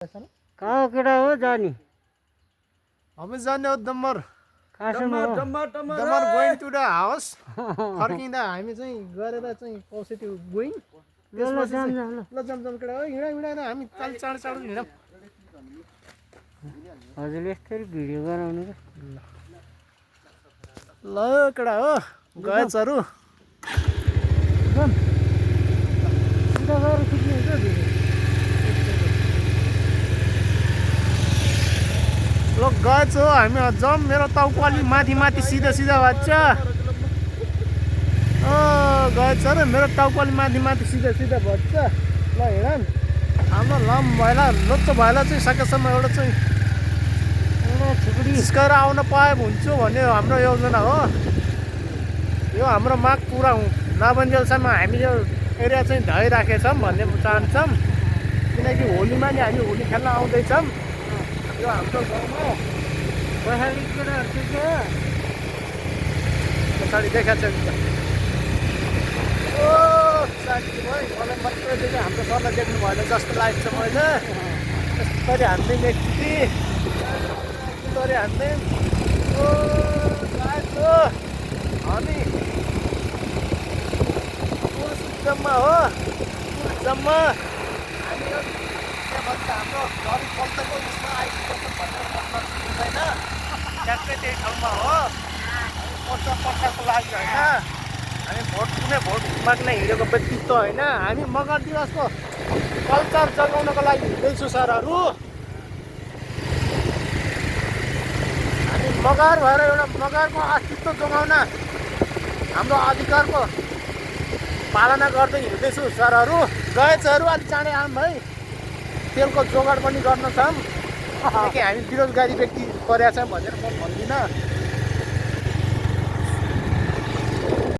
कहाँ केटा हो जाने हामी जाने हो दम्बर कासम्म दम्बर गोइङ टु द हाउस फर्किँदा हामी चाहिँ गरेर चाहिँ पसेट्यु गोइङ ल जाम जाम ल ल जम केटा हो हिँडा हिँडा हामी चाल चाँडो चाँडो हिँडौँ हजुरले यस्तरी भिडियो गराउनु ल केटा हो गएछहरू जाम उता गएर खिच्नु हुन्छ भिडियो ल गएछ हो हामी जम मेरो टाउको अलि माथि माथि सिधा सिधा भन्छ गएछ र मेरो टाउको अलि माथि माथि सिधा सिधा भन्छ ल हिँड हाम्रो लम भएला लोच्चो भएला चाहिँ सकेसम्म एउटा चाहिँ एउटा छुकुडी जिस्काएर आउन पाए हुन्छु भन्ने हाम्रो योजना हो यो हाम्रो माग पुरा नबन्जेलसम्म हामी यो एरिया चाहिँ धइराखेछौँ भन्ने चाहन्छौँ किनकि होलीमा नि हामी होली खेल्न आउँदैछौँ यो हाम्रो गाउँमा पछाडि केटाहरू देख्छ पछाडि देखाएको छ ओ साथी भाइ मलाई मात्रै देखेँ हाम्रो सरलाई देख्नु भएन जस्तो लागेको छ मैले यसरी हान्दै एकचोटि यसरी हान्दै ओ साथी हामी जम्मा हो जम्मा हामी के भन्छ हाम्रो घर पल्टको उसमा आइपुग्छ भनेर भन्न सकिँदैन ट्याक्कै त्यही ठाउँमा हो पर्चाको लागि होइन हामी कुनै भोट माग्न हिँडेको व्यक्तित्व होइन हामी मगर दिवसको कल्चर जगाउनको लागि हिँड्दैछु सरहरू हामी मगर भएर एउटा मगरको अस्तित्व जोगाउन हाम्रो अधिकारको पालना गर्दै हिँड्दैछु सरहरू गएछहरू अलिक चाँडै आऊँ भाइ तेलको जोगाड पनि गर्न छौँ किनकि हामी बेरोजगारी व्यक्ति परेका छौँ भनेर म भन्दिनँ